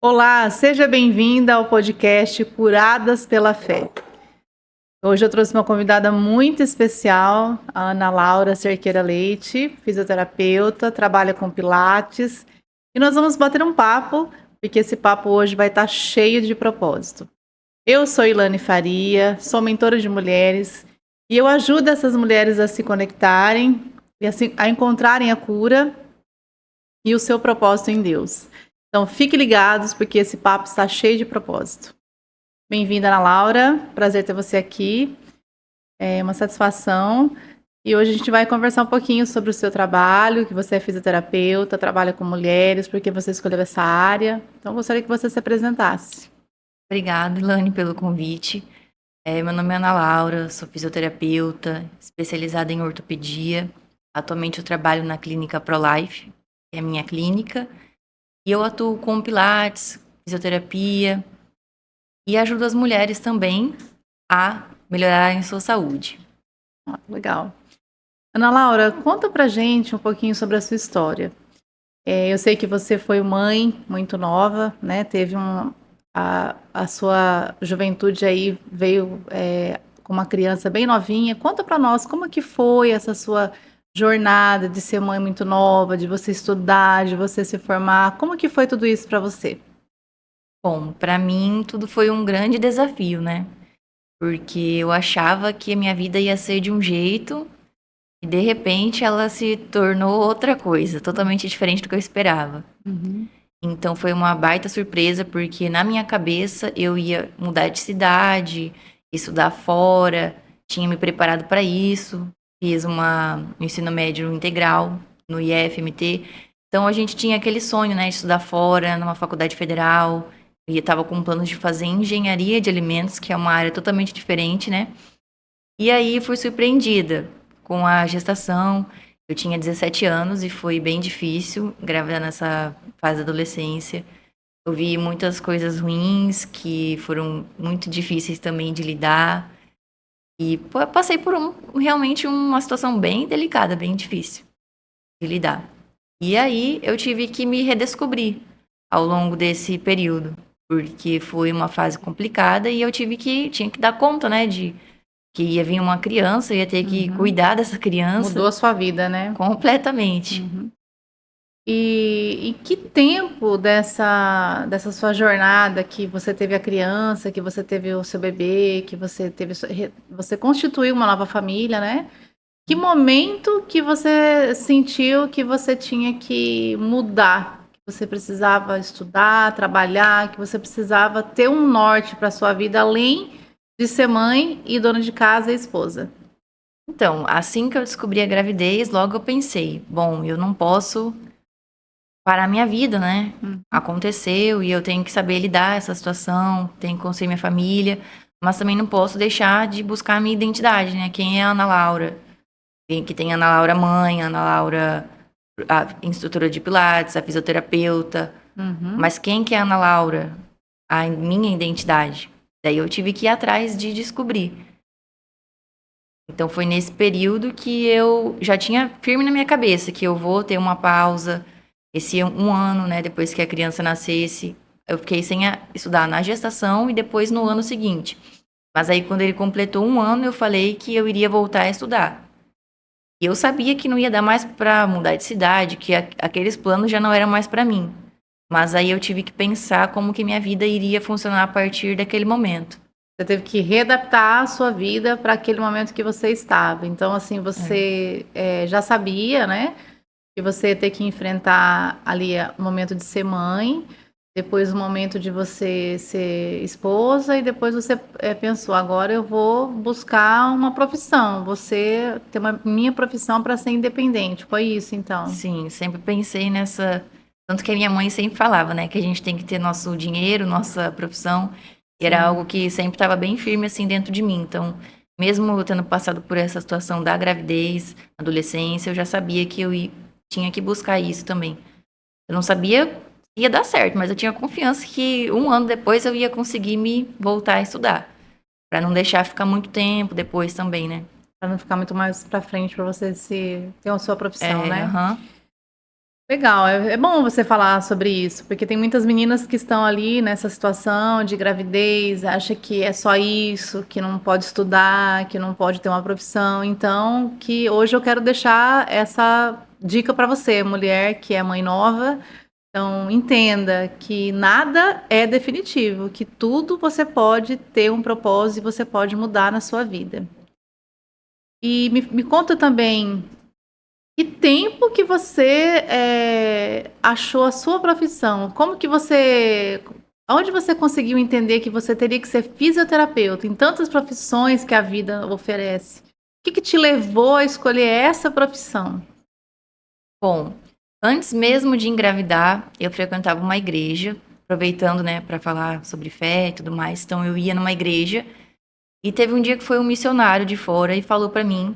Olá, seja bem-vinda ao podcast Curadas pela Fé. Hoje eu trouxe uma convidada muito especial, a Ana Laura Cerqueira Leite, fisioterapeuta, trabalha com Pilates, e nós vamos bater um papo, porque esse papo hoje vai estar cheio de propósito. Eu sou Ilane Faria, sou mentora de mulheres, e eu ajudo essas mulheres a se conectarem e a encontrarem a cura e o seu propósito em Deus. Então, fiquem ligados, porque esse papo está cheio de propósito. Bem-vinda, Ana Laura. Prazer ter você aqui. É uma satisfação. E hoje a gente vai conversar um pouquinho sobre o seu trabalho, que você é fisioterapeuta, trabalha com mulheres, porque você escolheu essa área. Então, eu gostaria que você se apresentasse. Obrigada, Ilane, pelo convite. Meu nome é Ana Laura, sou fisioterapeuta, especializada em ortopedia. Atualmente eu trabalho na clínica ProLife, que é a minha clínica, e eu atuo com pilates, fisioterapia e ajudo as mulheres também a melhorarem sua saúde. Legal. Ana Laura, conta pra gente um pouquinho sobre a sua história. Eu sei que você foi mãe muito nova, né? Teve a sua juventude aí veio com uma criança bem novinha. Conta para nós como que foi essa sua jornada de ser mãe muito nova, de você estudar, de você se formar. Como que foi tudo isso para você? Bom, para mim tudo foi um grande desafio, né? Porque eu achava que a minha vida ia ser de um jeito e de repente ela se tornou outra coisa, totalmente diferente do que eu esperava. Uhum. Então foi uma baita surpresa, porque na minha cabeça eu ia mudar de cidade, estudar fora, tinha me preparado para isso, fiz um ensino médio integral no IFMT. Então a gente tinha aquele sonho, né, de estudar fora, numa faculdade federal, e estava com planos de fazer engenharia de alimentos, que é uma área totalmente diferente, né? E aí fui surpreendida com a gestação. Eu tinha 17 anos e foi bem difícil engravidar nessa fase da adolescência. Eu vi muitas coisas ruins que foram muito difíceis também de lidar. E passei por realmente uma situação bem delicada, bem difícil de lidar. E aí eu tive que me redescobrir ao longo desse período, porque foi uma fase complicada e eu tinha que dar conta, né, de que ia vir uma criança, eu ia ter que Uhum. cuidar dessa criança Mudou a sua vida, né? completamente. Uhum. E que tempo dessa sua jornada que você teve a criança, que você teve o seu bebê, que você teve você constituiu uma nova família, né? Que momento que você sentiu que você tinha que mudar, que você precisava estudar, trabalhar, que você precisava ter um norte para sua vida além de ser mãe e dona de casa e esposa? Então, assim que eu descobri a gravidez, logo eu pensei, bom, eu não posso parar minha vida, né? Hum. Aconteceu e eu tenho que saber lidar essa situação, tenho que construir minha família, mas também não posso deixar de buscar a minha identidade, né? Quem é a Ana Laura? Que tem a Ana Laura mãe, a Ana Laura a instrutora de pilates, a fisioterapeuta, Uhum. mas quem que é a Ana Laura? A minha identidade. Daí eu tive que ir atrás de descobrir. Então foi nesse período que eu já tinha firme na minha cabeça que eu vou ter uma pausa. Esse um ano, né, depois que a criança nascesse, eu fiquei sem estudar na gestação e depois no ano seguinte. Mas aí quando ele completou um ano, eu falei que eu iria voltar a estudar. E eu sabia que não ia dar mais para mudar de cidade, que aqueles planos já não eram mais para mim. Mas aí eu tive que pensar como que minha vida iria funcionar a partir daquele momento. Você teve que readaptar a sua vida para aquele momento que você estava. Então, assim, É. você já sabia, né, que você ia ter que enfrentar ali o momento de ser mãe, depois o momento de você ser esposa, e depois você pensou, agora eu vou buscar uma profissão, você ter uma minha profissão para ser independente. Foi isso, então? Sim, sempre pensei nessa. Tanto que a minha mãe sempre falava, né, que a gente tem que ter nosso dinheiro, nossa profissão. E era Sim. algo que sempre estava bem firme assim dentro de mim. Então, mesmo eu tendo passado por essa situação da gravidez, adolescência, eu já sabia que tinha que buscar isso também. Eu não sabia se ia dar certo, mas eu tinha confiança que um ano depois eu ia conseguir me voltar a estudar. Pra não deixar ficar muito tempo depois também, né? Para não ficar muito mais para frente para você se ter a sua profissão, né? Aham. Legal, é bom você falar sobre isso, porque tem muitas meninas que estão ali nessa situação de gravidez, acha que é só isso, que não pode estudar, que não pode ter uma profissão. Então, que hoje eu quero deixar essa dica para você, mulher que é mãe nova. Então, entenda que nada é definitivo, que tudo você pode ter um propósito e você pode mudar na sua vida. E me conta também que tempo que você achou a sua profissão? Como que você. Onde você conseguiu entender que você teria que ser fisioterapeuta em tantas profissões que a vida oferece? O que te levou a escolher essa profissão? Bom, antes mesmo de engravidar, eu frequentava uma igreja, aproveitando, né, para falar sobre fé e tudo mais. Então, eu ia numa igreja e teve um dia que foi um missionário de fora e falou para mim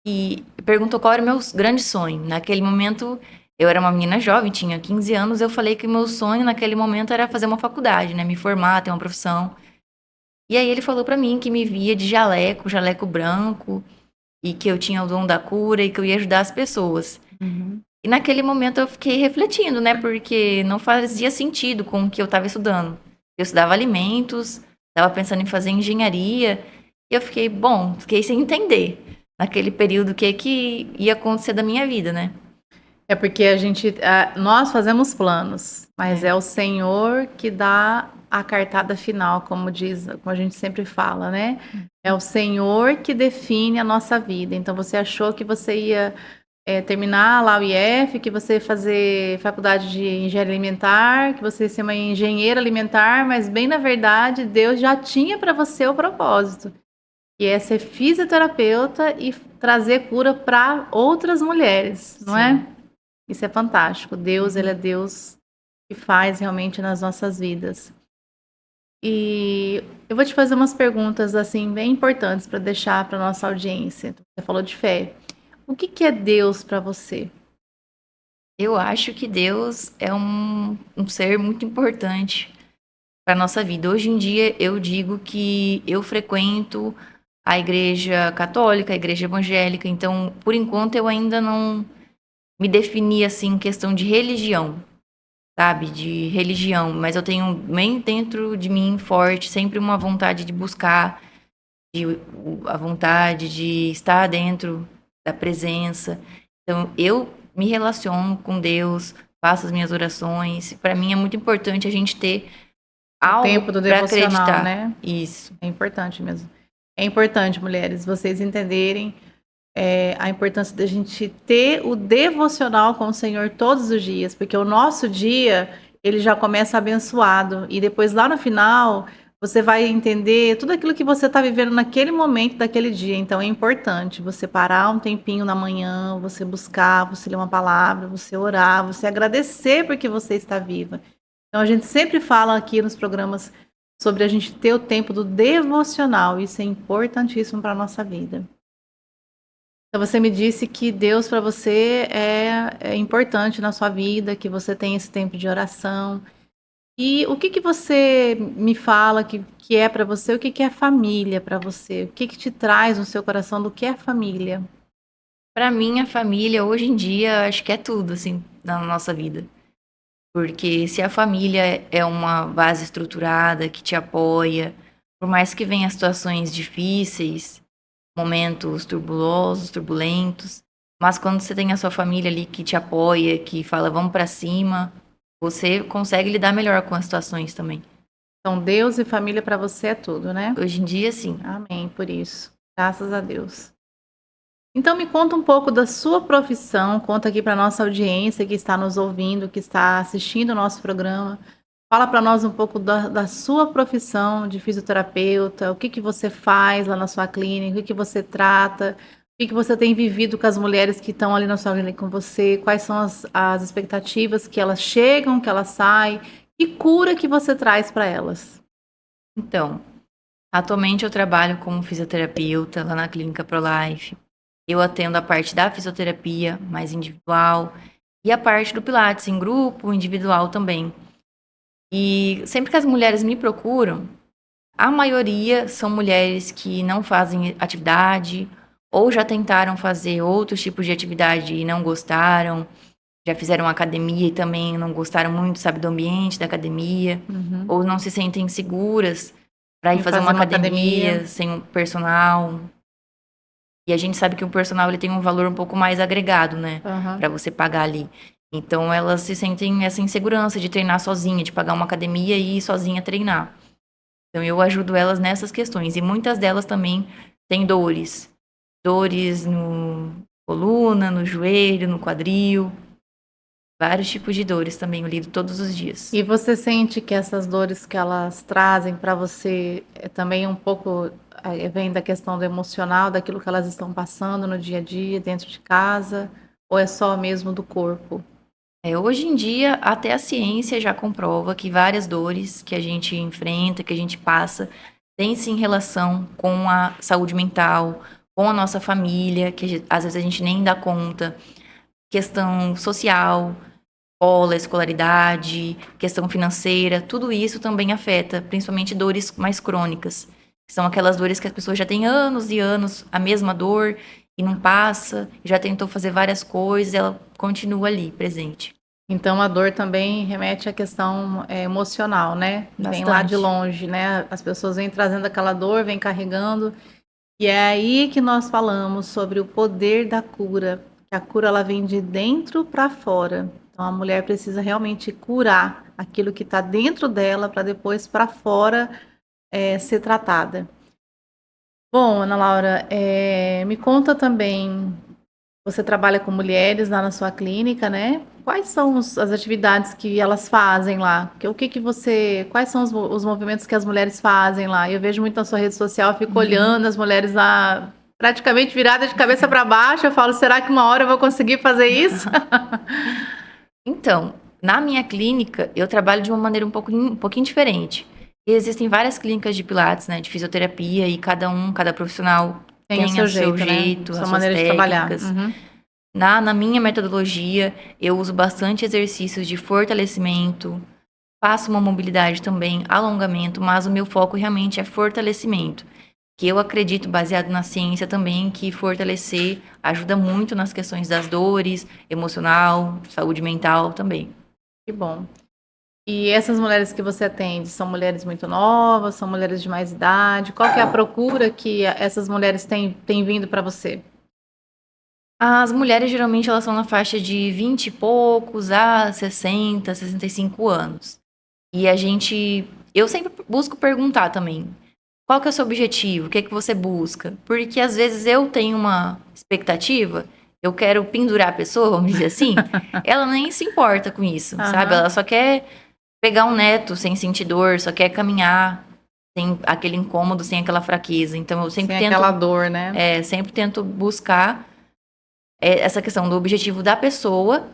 e perguntou qual era o meu grande sonho. Naquele momento, eu era uma menina jovem, tinha 15 anos, eu falei que o meu sonho naquele momento era fazer uma faculdade, né, me formar, ter uma profissão. E aí ele falou para mim que me via de jaleco, jaleco branco, e que eu tinha o dom da cura e que eu ia ajudar as pessoas. Uhum. E naquele momento eu fiquei refletindo, né? Porque não fazia sentido com o que eu estava estudando. Eu estudava alimentos, estava pensando em fazer engenharia, e eu fiquei, bom, fiquei sem entender naquele período o que ia acontecer da minha vida, né? É porque nós fazemos planos, mas É. é o Senhor que dá a cartada final, como diz, como a gente sempre fala, né? É o Senhor que define a nossa vida. Então você achou que você ia terminar lá o IF, que você ia fazer faculdade de engenharia alimentar, que você ia ser uma engenheira alimentar, mas bem na verdade Deus já tinha para você o propósito, que é ser fisioterapeuta e trazer cura para outras mulheres, não Sim. é? Isso é fantástico. Deus, ele é Uhum. Deus que faz realmente nas nossas vidas. E eu vou te fazer umas perguntas assim bem importantes para deixar para nossa audiência. Você falou de fé. O que é Deus para você? Eu acho que Deus é um ser muito importante para nossa vida. Hoje em dia, eu digo que eu frequento a igreja católica, a igreja evangélica, então, por enquanto, eu ainda não me defini assim em questão de religião, sabe? De religião, mas eu tenho bem dentro de mim forte sempre uma vontade de buscar, de, a vontade de estar dentro da presença. Então, eu me relaciono com Deus, faço as minhas orações. Para mim é muito importante a gente ter O tempo algo do para devocional, acreditar. né? Isso. É importante mesmo. É importante, mulheres, vocês entenderem a importância da gente ter o devocional com o Senhor todos os dias, porque o nosso dia ele já começa abençoado e depois lá no final você vai entender tudo aquilo que você está vivendo naquele momento daquele dia. Então é importante você parar um tempinho na manhã, você buscar, você ler uma palavra, você orar, você agradecer porque você está viva. Então a gente sempre fala aqui nos programas sobre a gente ter o tempo do devocional. Isso é importantíssimo para a nossa vida. Então você me disse que Deus para você é importante na sua vida, que você tem esse tempo de oração. E o que você me fala que é para você? O que é família para você? O que te traz no seu coração do que é família? Para mim, a família hoje em dia acho que é tudo assim na nossa vida. Porque se a família é uma base estruturada que te apoia, por mais que venha situações difíceis, momentos turbulosos, turbulentos, mas quando você tem a sua família ali que te apoia, que fala vamos pra cima, você consegue lidar melhor com as situações também. Então Deus e família para você é tudo, né? Hoje em dia, sim. Amém, por isso. Graças a Deus. Então me conta um pouco da sua profissão, conta aqui para nossa audiência que está nos ouvindo, que está assistindo o nosso programa. Fala para nós um pouco da sua profissão de fisioterapeuta, o que você faz lá na sua clínica, o que você trata, o que você tem vivido com as mulheres que estão ali na sua clínica com você, quais são as expectativas que elas chegam, que elas saem, que cura que você traz para elas. Então, atualmente eu trabalho como fisioterapeuta lá na Clínica ProLife. Eu atendo a parte da fisioterapia mais individual e a parte do Pilates em grupo, individual também. E sempre que as mulheres me procuram, a maioria são mulheres que não fazem atividade ou já tentaram fazer outros tipos de atividade e não gostaram. já fizeram academia e também não gostaram muito, sabe, do ambiente da academia, Uhum. ou não se sentem seguras para ir Em fazer uma academia. academia sem um personal. E a gente sabe que o personal ele tem um valor um pouco mais agregado, né, Aham. para você pagar ali. Então elas se sentem essa insegurança de treinar sozinha, de pagar uma academia e ir sozinha treinar. Então eu ajudo elas nessas questões e muitas delas também têm dores, dores no coluna, no joelho, no quadril, vários tipos de dores também eu lido todos os dias. E você sente que essas dores que elas trazem para você também um pouco vem da questão do emocional, daquilo que elas estão passando no dia a dia, dentro de casa, ou é só mesmo do corpo? Hoje em dia, até a ciência já comprova que várias dores que a gente enfrenta, que a gente passa, têm sim relação com a saúde mental, com a nossa família, que às vezes a gente nem dá conta, questão social, escola, escolaridade, questão financeira, tudo isso também afeta, principalmente dores mais crônicas, que são aquelas dores que as pessoas já têm anos e anos a mesma dor e não passa, já tentou fazer várias coisas, ela continua ali, presente. Então a dor também remete à questão emocional, né? Vem lá de Bastante. longe, né? As pessoas vêm trazendo aquela dor, vêm carregando. E é aí que nós falamos sobre o poder da cura. Que a cura ela vem de dentro para fora. Então a mulher precisa realmente curar aquilo que está dentro dela para depois para fora ser tratada. Bom, Ana Laura, me conta também. Você trabalha com mulheres lá na sua clínica, né? Quais são as atividades que elas fazem lá? Quais são os movimentos que as mulheres fazem lá? Eu vejo muito na sua rede social, eu fico Uhum. olhando as mulheres lá praticamente viradas de cabeça para baixo. Eu falo, será que uma hora eu vou conseguir fazer isso? Então, na minha clínica, eu trabalho de uma maneira um pouquinho diferente. E existem várias clínicas de pilates, né, de fisioterapia, e cada profissional Tem o tem seu o seu jeito, né? jeito, Sua as suas maneira de trabalhar. técnicas. Uhum. Na minha metodologia, eu uso bastante exercícios de fortalecimento, faço uma mobilidade também, alongamento, mas o meu foco realmente é fortalecimento. Que eu acredito, baseado na ciência também, que fortalecer ajuda muito nas questões das dores, emocional, saúde mental também. Que bom. E essas mulheres que você atende, são mulheres muito novas, são mulheres de mais idade? Qual que é a procura que essas mulheres têm vindo para você? As mulheres, geralmente, elas são na faixa de 20 e poucos a 60, 65 anos. E eu sempre busco perguntar também, qual que é o seu objetivo? O que é que você busca? Porque às vezes eu tenho uma expectativa, eu quero pendurar a pessoa, vamos dizer assim, ela nem se importa com isso, sabe? Aham. Ela só quer pegar um neto sem sentir dor, só quer caminhar sem aquele incômodo, sem aquela fraqueza. Então eu Sem aquela dor, né? sempre tento buscar essa questão do objetivo da pessoa,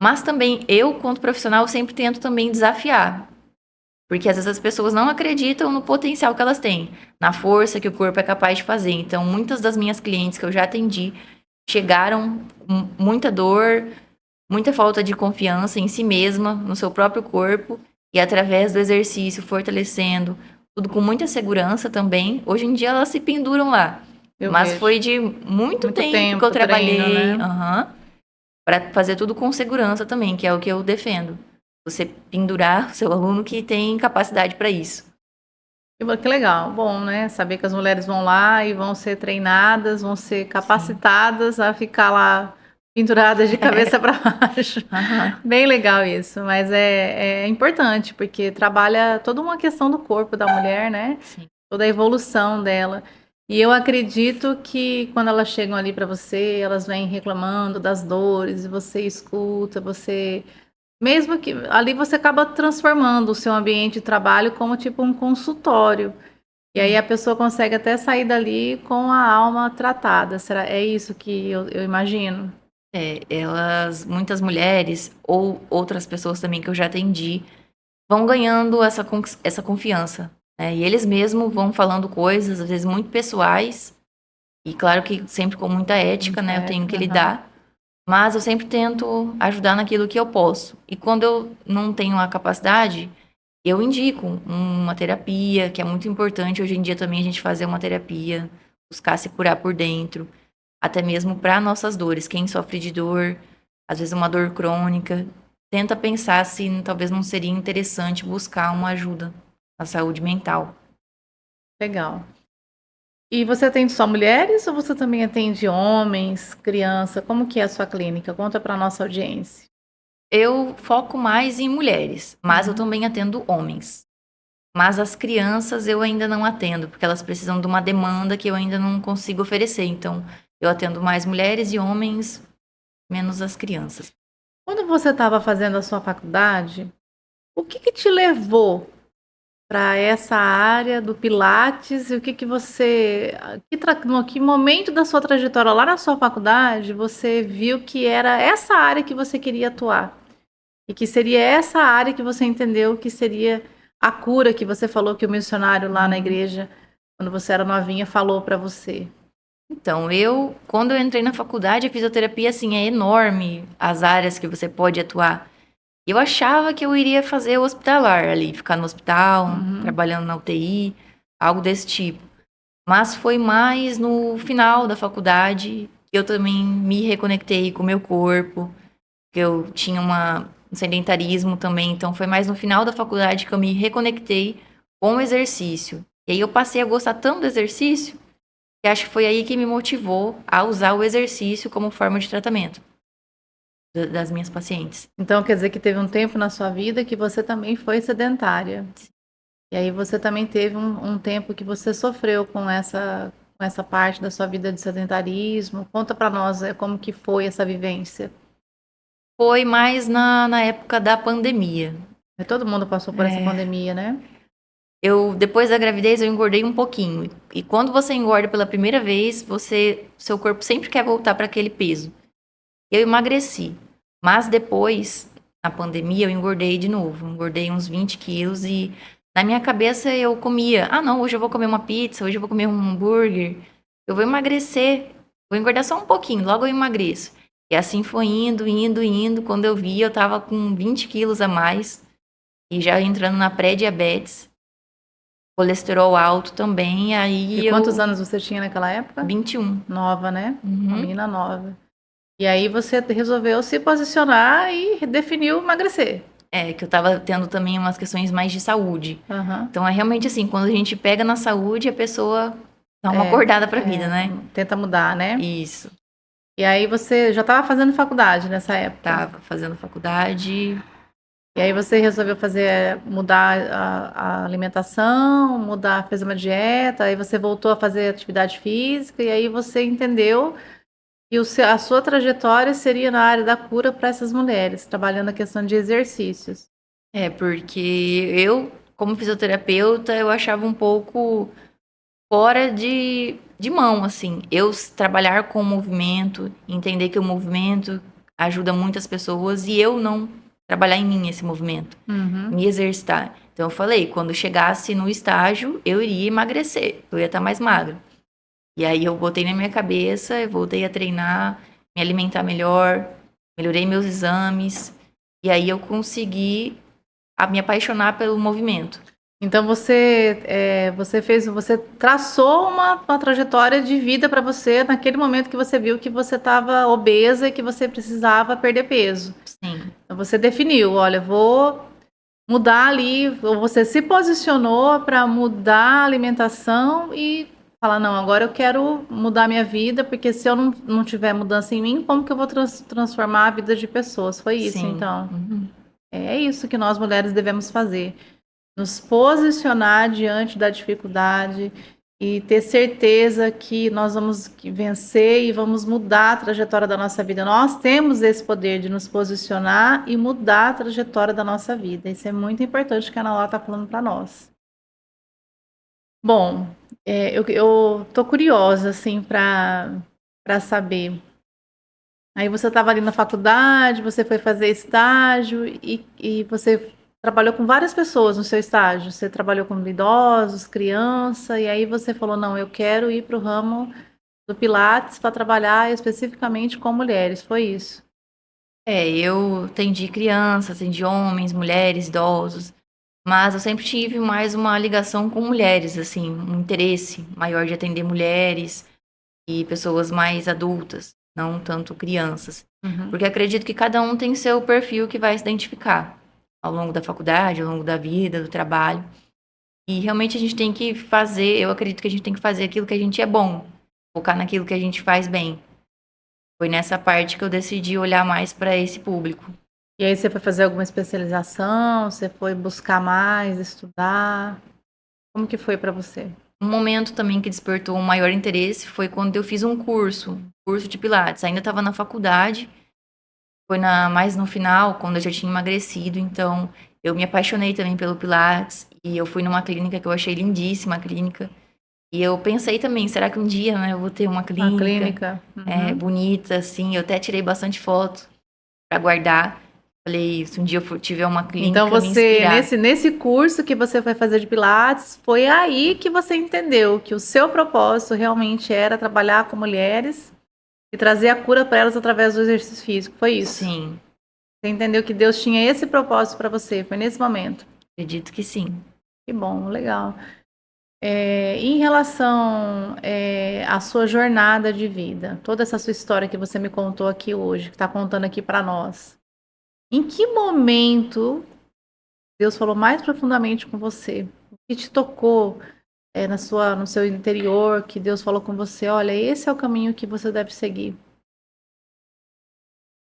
mas também eu, quanto profissional, sempre tento também desafiar. Porque às vezes as pessoas não acreditam no potencial que elas têm, na força que o corpo é capaz de fazer. Então, muitas das minhas clientes que eu já atendi chegaram com muita dor, muita falta de confiança em si mesma, no seu próprio corpo, e através do exercício, fortalecendo, tudo com muita segurança também. Hoje em dia elas se penduram lá. Eu Mas vejo. foi de muito Muito tempo que eu tempo treino, trabalhei, né? para fazer tudo com segurança também, que é o que eu defendo. Você pendurar o seu aluno que tem capacidade para isso. Que legal. Bom, né? Saber que as mulheres vão lá e vão ser treinadas, vão ser Sim. capacitadas a ficar lá penduradas de cabeça para baixo. Aham. Bem legal isso, mas é importante, porque trabalha toda uma questão do corpo da mulher, né? Sim. Toda a evolução dela. E eu acredito que quando elas chegam ali para você, elas vêm reclamando das dores, e você escuta, você. Mesmo que ali você acaba transformando o seu ambiente de trabalho como tipo um consultório. E aí Sim. a pessoa consegue até sair dali com a alma tratada. É isso que eu imagino? Muitas mulheres ou outras pessoas também que eu já atendi, vão ganhando essa confiança, né? E eles mesmos vão falando coisas, às vezes muito pessoais, e claro que sempre com muita ética, né? Eu tenho que Aham. lidar, mas eu sempre tento ajudar naquilo que eu posso. E quando eu não tenho a capacidade, eu indico uma terapia, que é muito importante hoje em dia também a gente fazer uma terapia, buscar se curar por dentro, até mesmo para nossas dores. Quem sofre de dor às vezes uma dor crônica. Tenta pensar se talvez não seria interessante buscar uma ajuda na saúde mental. Legal. E você atende só mulheres ou você também atende homens, criança? Como que é a sua clínica? Conta para nossa audiência. Eu foco mais em mulheres, mas eu Uhum. também atendo homens. Mas as crianças eu ainda não atendo, porque elas precisam de uma demanda que eu ainda não consigo oferecer. Então, eu atendo mais mulheres e homens, menos as crianças. Quando você estava fazendo a sua faculdade, o que que te levou para essa área do Pilates e o que que você, no que momento da sua trajetória lá na sua faculdade você viu que era essa área que você queria atuar? E que seria essa área que você entendeu que seria a cura que você falou que o missionário lá na igreja, quando você era novinha, falou para você? Então, quando eu entrei na faculdade, a fisioterapia, assim, é enorme, as áreas que você pode atuar. Eu achava que eu iria fazer o hospitalar ali, ficar no hospital, Uhum. trabalhando na UTI, algo desse tipo. Mas foi mais no final da faculdade que eu também me reconectei com o meu corpo, que eu tinha um sedentarismo também, então foi mais no final da faculdade que eu me reconectei com o exercício. E aí eu passei a gostar tanto do exercício, que acho que foi aí que me motivou a usar o exercício como forma de tratamento das minhas pacientes. Então quer dizer que teve um tempo na sua vida que você também foi sedentária. E aí você também teve um tempo que você sofreu com essa parte da sua vida de sedentarismo. Conta para nós, como que foi essa vivência. Foi mais na época da pandemia. Todo mundo passou por essa É, pandemia, né? depois da gravidez, eu engordei um pouquinho. E quando você engorda pela primeira vez, seu corpo sempre quer voltar para aquele peso. Eu emagreci. Mas depois, na pandemia, eu engordei de novo. Engordei uns 20 quilos e na minha cabeça eu comia. Ah, não, hoje eu vou comer uma pizza, hoje eu vou comer um hambúrguer. Eu vou emagrecer. Vou engordar só um pouquinho, logo eu emagreço. E assim foi indo, indo, indo. Quando eu vi, eu tava com 20 quilos a mais. E já entrando na pré-diabetes. Colesterol alto também. E E aí quantos eu. anos você tinha naquela época? 21. Nova, né? Uma Uhum. menina nova. E aí você resolveu se posicionar e definiu emagrecer. É, que eu tava tendo também umas questões mais de saúde. Aham. Então é realmente assim, quando a gente pega na saúde, a pessoa dá uma É, acordada pra vida, né? tenta mudar, né? Isso. E aí você já estava fazendo faculdade nessa época. Tava fazendo faculdade. E aí você resolveu mudar a alimentação, fez uma dieta, aí você voltou a fazer atividade física, e aí você entendeu que a sua trajetória seria na área da cura para essas mulheres, trabalhando a questão de exercícios. É, porque eu, como fisioterapeuta, eu achava um pouco fora de mão, assim. Trabalhar com o movimento, entender que o movimento ajuda muitas pessoas e eu não trabalhar em mim esse movimento. Uhum. Me exercitar. Então eu falei, quando chegasse no estágio, eu iria emagrecer, eu ia estar mais magra. E aí eu botei na minha cabeça, eu voltei a treinar, me alimentar melhor, melhorei meus exames, e aí eu consegui me apaixonar pelo movimento. Então você traçou uma trajetória de vida para você naquele momento que você viu que você estava obesa e que você precisava perder peso. Sim, Então você definiu, olha, vou mudar ali, ou você se posicionou para mudar a alimentação e falar, não, agora eu quero mudar minha vida, porque se eu não tiver mudança em mim, como que eu vou transformar a vida de pessoas? Foi isso, sim. então. Uhum. É isso que nós mulheres devemos fazer. Nos posicionar diante da dificuldade e ter certeza que nós vamos vencer e vamos mudar a trajetória da nossa vida. Nós temos esse poder de nos posicionar e mudar a trajetória da nossa vida. Isso é muito importante que a Ana Laura está falando para nós. Bom, eu tô curiosa assim para saber. Aí você estava ali na faculdade, você foi fazer estágio e você trabalhou com várias pessoas no seu estágio. Você trabalhou com idosos, criança, e aí você falou: não, eu quero ir para o ramo do Pilates para trabalhar especificamente com mulheres. Foi isso. É, eu atendi crianças, atendi homens, mulheres, idosos, mas eu sempre tive mais uma ligação com mulheres, assim, um interesse maior de atender mulheres e pessoas mais adultas. não tanto crianças. Uhum. Porque acredito que cada um tem seu perfil que vai se identificar ao longo da faculdade, ao longo da vida, do trabalho. E realmente a gente tem que fazer, eu acredito que a gente tem que fazer aquilo que a gente é bom, focar naquilo que a gente faz bem. Foi nessa parte que eu decidi olhar mais para esse público. E aí você foi fazer alguma especialização? Você foi buscar mais, estudar? Como que foi para você? Um momento também que despertou um maior interesse foi quando eu fiz um curso de Pilates. Ainda estava na faculdade, foi mais no final, quando eu já tinha emagrecido. Então, eu me apaixonei também pelo Pilates e eu fui numa clínica que eu achei lindíssima a clínica. E eu pensei também, será que um dia, né, eu vou ter uma Na clínica clínica? Uhum. bonita, assim? Eu até tirei bastante foto para guardar. Falei, se um dia eu tiver uma Então clínica, me você, inspirar. nesse curso que você foi fazer de Pilates, foi aí que você entendeu que o seu propósito realmente era trabalhar com mulheres e trazer a cura para elas através do exercício físico. Foi isso? Sim, Você entendeu que Deus tinha esse propósito para você? Foi nesse momento? acredito que sim. Que bom, legal. Em relação à sua jornada de vida, toda essa sua história que você me contou aqui hoje, que está contando aqui para nós, em que momento Deus falou mais profundamente com você? O que te tocou no seu interior, que Deus falou com você, olha, esse é o caminho que você deve seguir.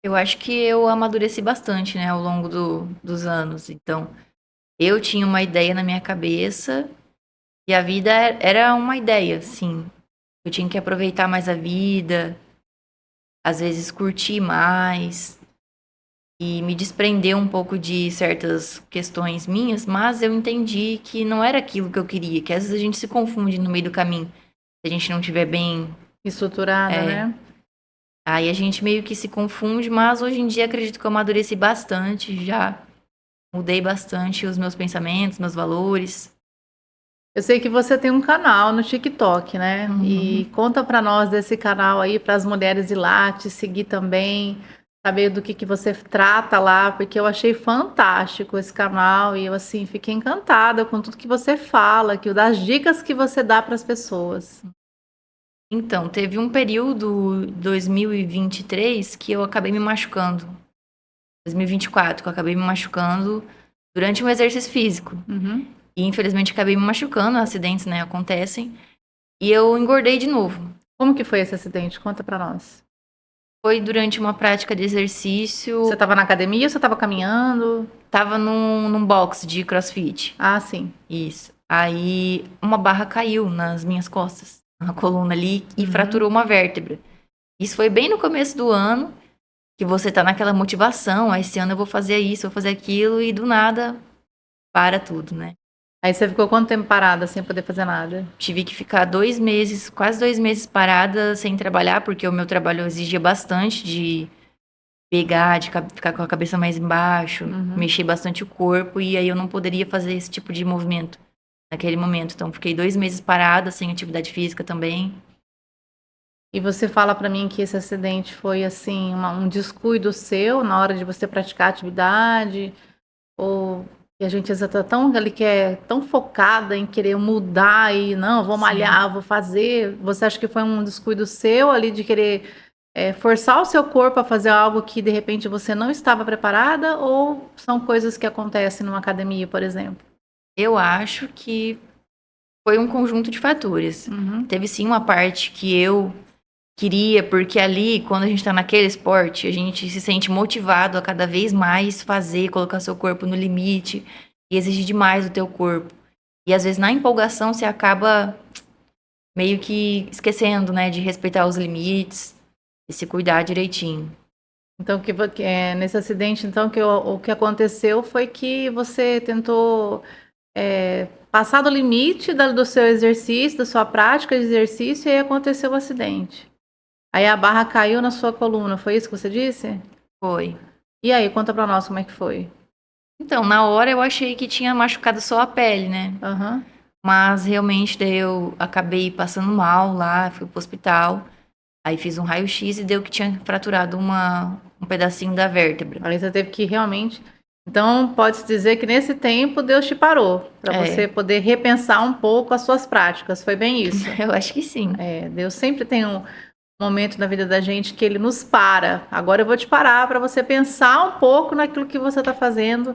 Eu acho que eu amadureci bastante, né, ao longo dos anos. Então, eu tinha uma ideia na minha cabeça e a vida era uma ideia, sim. Eu tinha que aproveitar mais a vida, às vezes curtir mais e me desprender um pouco de certas questões minhas, mas eu entendi que não era aquilo que eu queria, que às vezes a gente se confunde no meio do caminho. Se a gente não estiver bem, Estruturada, é, né? aí a gente meio que se confunde, mas hoje em dia acredito que eu amadureci bastante, já mudei bastante os meus pensamentos, meus valores. Eu sei que você tem um canal no TikTok, né? E Uhum. conta para nós desse canal aí, para as mulheres ir lá te seguir também, saber do que você trata lá, porque eu achei fantástico esse canal e eu assim fiquei encantada com tudo que você fala, das dicas que você dá para as pessoas. Então, teve um período, 2023, que eu acabei me machucando. 2024, que eu acabei me machucando durante um exercício físico. Uhum. E infelizmente acabei me machucando, acidentes, né, acontecem. E eu engordei de novo. Como que foi esse acidente? Conta para nós. Foi durante uma prática de exercício, Você estava na academia ou você estava caminhando? tava num box de CrossFit. Ah, sim. Isso. Aí uma barra caiu nas minhas costas, na coluna ali, e Uhum. fraturou uma vértebra. Isso foi bem no começo do ano, que você tá naquela motivação, esse ano eu vou fazer isso, vou fazer aquilo, e do nada para tudo, né? Aí você ficou quanto tempo parada sem poder fazer nada? Tive que ficar 2 meses, quase 2 meses parada sem trabalhar, porque o meu trabalho exigia bastante de pegar, de ficar com a cabeça mais embaixo, Uhum. mexer bastante o corpo, e aí eu não poderia fazer esse tipo de movimento naquele momento. Então, fiquei 2 meses parada, sem atividade física também. E você fala para mim que esse acidente foi assim um descuido seu na hora de você praticar a atividade, ou que a gente às vezes tá tão ali que é tão focada em querer mudar e não, vou Sim. malhar, vou fazer. Você acha que foi um descuido seu ali de querer forçar o seu corpo a fazer algo que de repente você não estava preparada, ou são coisas que acontecem numa academia, por exemplo? Eu acho que foi um conjunto de fatores. Uhum. Teve sim uma parte que eu queria, porque ali, quando a gente tá naquele esporte, a gente se sente motivado a cada vez mais fazer, colocar seu corpo no limite e exigir demais do teu corpo. E às vezes na empolgação você acaba meio que esquecendo, né, de respeitar os limites e se cuidar direitinho. Então, nesse acidente, então, o que aconteceu foi que você tentou passar do limite do seu exercício, da sua prática de exercício, e aí aconteceu o acidente. Aí a barra caiu na sua coluna, foi isso que você disse? Foi. E aí, conta pra nós como é que foi. Então, na hora eu achei que tinha machucado só a pele, né? Aham. Mas realmente daí eu acabei passando mal lá, fui pro hospital. Aí fiz um raio-x e deu que tinha fraturado um pedacinho da vértebra. Aí você teve que realmente. Então, pode-se dizer que nesse tempo Deus te parou, para você É, poder repensar um pouco as suas práticas. Foi bem isso. eu acho que sim. Deus sempre tem momento na vida da gente que ele nos para. Agora eu vou te parar para você pensar um pouco naquilo que você está fazendo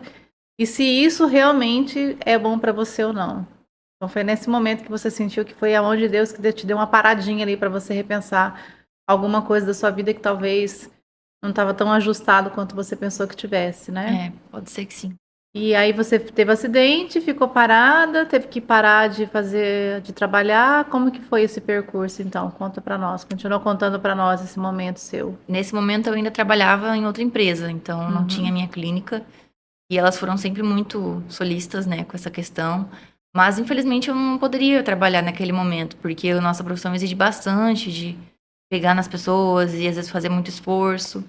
e se isso realmente é bom para você ou não. Então foi nesse momento que você sentiu que foi a mão de Deus que te deu uma paradinha ali para você repensar alguma coisa da sua vida que talvez não estava tão ajustado quanto você pensou que tivesse, né? Pode ser que sim. E aí você teve acidente, ficou parada, teve que parar de trabalhar. Como que foi esse percurso, então? Conta para nós. Continua contando para nós esse momento seu. Nesse momento eu ainda trabalhava em outra empresa, então não tinha Uhum. minha clínica. E elas foram sempre muito solistas, né, com essa questão. Mas, infelizmente, eu não poderia trabalhar naquele momento, porque a nossa profissão exige bastante de pegar nas pessoas e, às vezes, fazer muito esforço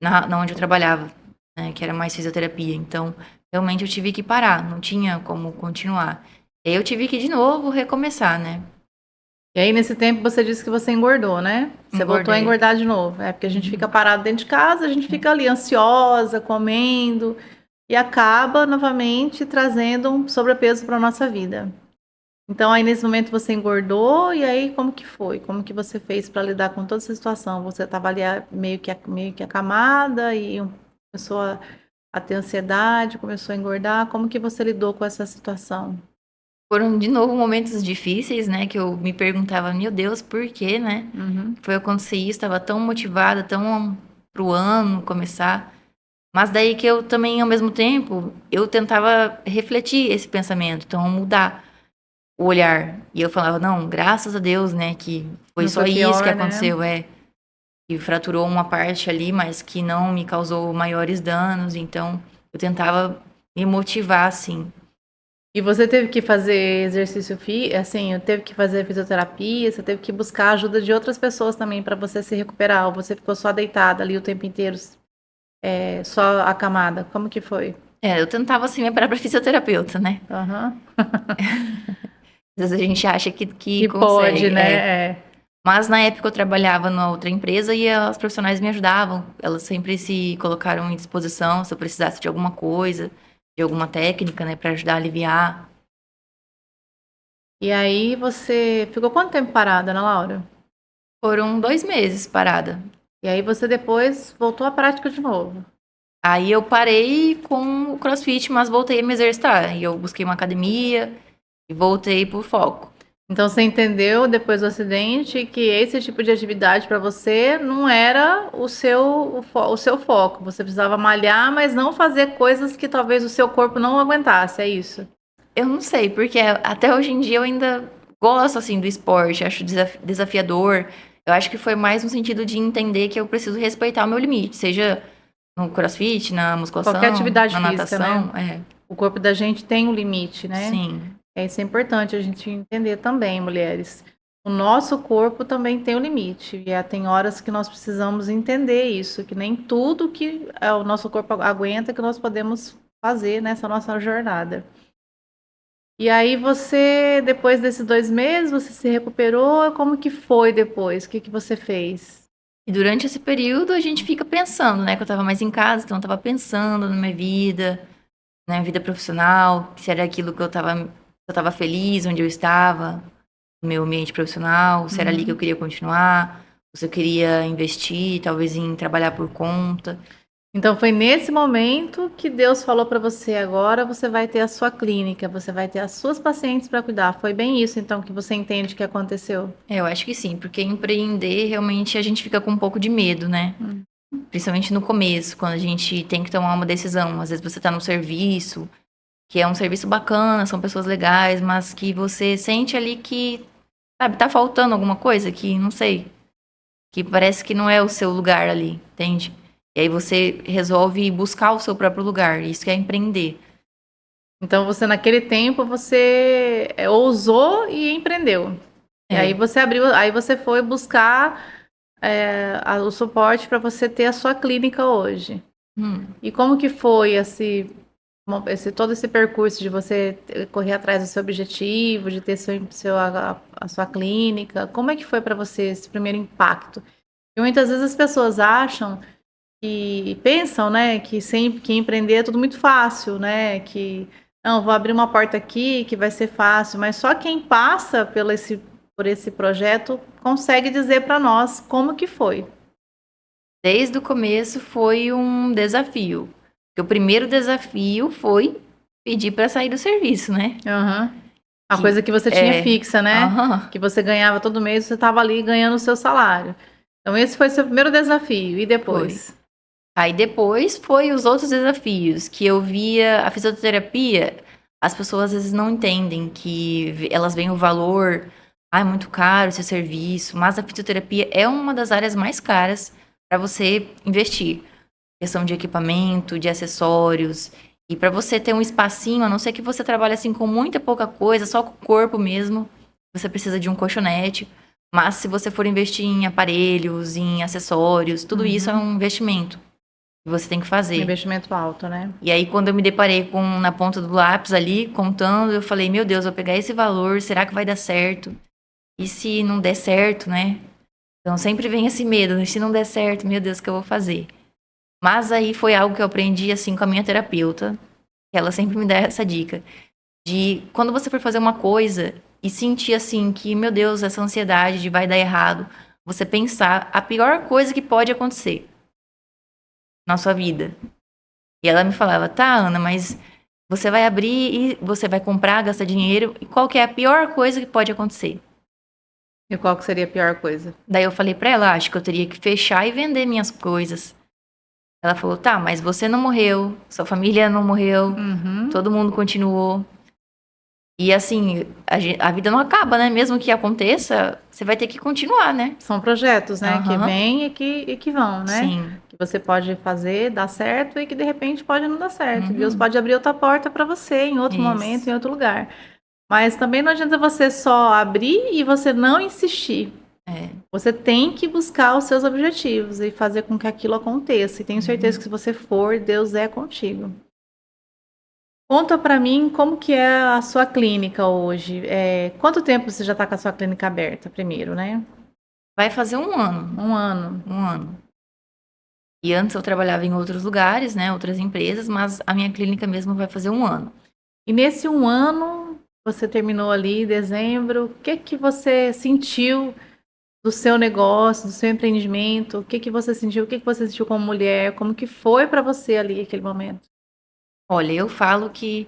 na onde eu trabalhava, né, que era mais fisioterapia. Então, realmente, eu tive que parar, não tinha como continuar. E aí eu tive que, de novo, recomeçar, né? E aí, nesse tempo, você disse que você engordou, né? Você voltou a Engordei. engordar de novo. É porque a gente fica parado dentro de casa, a gente fica ali ansiosa, comendo, e acaba novamente trazendo um sobrepeso para nossa vida. Então, aí nesse momento você engordou, e aí como que foi? Como que você fez para lidar com toda essa situação? Você estava ali meio que acamada e começou a ter ansiedade, começou a engordar. Como que você lidou com essa situação? Foram, de novo, momentos difíceis, né, que eu me perguntava, meu Deus, por quê, né? Uhum. Foi acontecer isso, estava tão motivada, tão pro ano começar. Mas daí que eu também, ao mesmo tempo, eu tentava refletir esse pensamento, então mudar o olhar. E eu falava, não, graças a Deus, né, que foi Não só foi isso que pior, né? aconteceu, que fraturou uma parte ali, mas que não me causou maiores danos. Então, eu tentava me motivar, assim. E você teve que fazer exercício assim, teve que fazer fisioterapia, você teve que buscar a ajuda de outras pessoas também para você se recuperar, ou você ficou só deitada ali o tempo inteiro, só acamada? Como que foi? Eu tentava, assim, me parar pra fisioterapeuta, né? Aham. Às vezes a gente acha que Que pode, consegue, né? É. Mas na época eu trabalhava numa outra empresa e as profissionais me ajudavam. Elas sempre se colocaram em disposição se eu precisasse de alguma coisa, de alguma técnica, né, para ajudar a aliviar. E aí você ficou quanto tempo parada, Ana Laura? Foram 2 meses parada. E aí você depois voltou à prática de novo. Aí eu parei com o CrossFit, mas voltei a me exercitar. E eu busquei uma academia e voltei pro foco. Então você entendeu depois do acidente que esse tipo de atividade para você não era o seu foco. Você precisava malhar, mas não fazer coisas que talvez o seu corpo não aguentasse, é isso? Eu não sei, porque até hoje em dia eu ainda gosto, assim, do esporte, acho desafiador. Eu acho que foi mais no sentido de entender que eu preciso respeitar o meu limite, seja no CrossFit, na Qualquer musculação, atividade na física, né? natação, O corpo da gente tem um limite, né? sim. Isso é importante a gente entender também, mulheres. O nosso corpo também tem um limite. E tem horas que nós precisamos entender isso, que nem tudo que o nosso corpo aguenta que nós podemos fazer nessa nossa jornada. E aí você, depois desses 2 meses, você se recuperou? Como que foi depois? O que que você fez? E durante esse período a gente fica pensando, né, que eu estava mais em casa, então eu estava pensando na minha vida profissional, se era aquilo que eu estava feliz, onde eu estava, no meu ambiente profissional, se era ali que eu queria continuar, ou se eu queria investir, talvez em trabalhar por conta. Então foi nesse momento que Deus falou para você: agora você vai ter a sua clínica, você vai ter as suas pacientes para cuidar. Foi bem isso então que você entende que aconteceu? Eu acho que sim, porque empreender realmente a gente fica com um pouco de medo, né? Hum. Principalmente no começo, quando a gente tem que tomar uma decisão. Às vezes você está no serviço, que é um serviço bacana, são pessoas legais, mas que você sente ali que, sabe, tá faltando alguma coisa que, não sei, que parece que não é o seu lugar ali, entende? E aí você resolve buscar o seu próprio lugar, isso que é empreender. Então você naquele tempo você ousou e empreendeu. E aí É. você abriu, aí você foi buscar o suporte para você ter a sua clínica hoje. Hum. E como que foi todo esse percurso de você correr atrás do seu objetivo, de ter a sua clínica? Como é que foi para você esse primeiro impacto? E muitas vezes as pessoas acham e pensam, né, que sempre que empreender é tudo muito fácil, né, que não, vou abrir uma porta aqui que vai ser fácil, mas só quem passa por esse projeto, consegue dizer para nós como que foi. Desde o começo foi um desafio. Porque o primeiro desafio foi pedir para sair do serviço, né? Aham. A Que coisa que você tinha fixa, né? aham. Que você ganhava todo mês, você estava ali ganhando o seu salário. Então, esse foi seu primeiro desafio. E Foi. depois? Aí depois foi os outros desafios, que eu via a fisioterapia, as pessoas às vezes não entendem que elas veem o valor, ah, é muito caro esse serviço, mas a fisioterapia é uma das áreas mais caras para você investir. Questão de equipamento, de acessórios, e para você ter um espacinho, a não ser que você trabalhe assim com muita pouca coisa, só com o corpo mesmo, você precisa de um colchonete. Mas se você for investir em aparelhos, em acessórios, tudo isso é um investimento que você tem que fazer. Investimento alto, né? E aí, quando eu me deparei com na ponta do lápis ali, contando, eu falei, meu Deus, vou pegar esse valor, será que vai dar certo? E se não der certo, né? Então, sempre vem esse medo, né? Se não der certo, meu Deus, o que eu vou fazer? Mas aí foi algo que eu aprendi, assim, com a minha terapeuta, que ela sempre me dá essa dica, de quando você for fazer uma coisa e sentir, assim, que, meu Deus, essa ansiedade de vai dar errado, você pensar a pior coisa que pode acontecer na sua vida. E ela me falava, tá, Ana, mas você vai abrir e você vai comprar, gastar dinheiro, e qual que é a pior coisa que pode acontecer? E qual que seria a pior coisa? Daí eu falei pra ela, acho que eu teria que fechar e vender minhas coisas. Ela falou, tá, mas você não morreu, sua família não morreu, Uhum. todo mundo continuou. E assim, a vida não acaba, né? Mesmo que aconteça, você vai ter que continuar, né? São projetos, né? Que Aham. vêm e que vão, né? Sim. Que você pode fazer, dar certo e que de repente pode não dar certo. Deus Uhum. pode abrir outra porta para você em outro momento, Isso. em outro lugar. Mas também não adianta você só abrir e você não insistir. É. Você tem que buscar os seus objetivos e fazer com que aquilo aconteça. E tenho certeza que se você for, Deus é contigo. Conta pra mim como que é a sua clínica hoje. Quanto tempo você já está com a sua clínica aberta, primeiro, né? Vai fazer um ano. Um ano. Um ano. E antes eu trabalhava em outros lugares, né? Outras empresas, mas a minha clínica mesmo vai fazer um ano. E nesse um ano, você terminou ali em dezembro, o que que você sentiu do seu negócio, do seu empreendimento? O que que você sentiu? O que que você sentiu como mulher? Como que foi para você ali aquele momento? Olha, eu falo que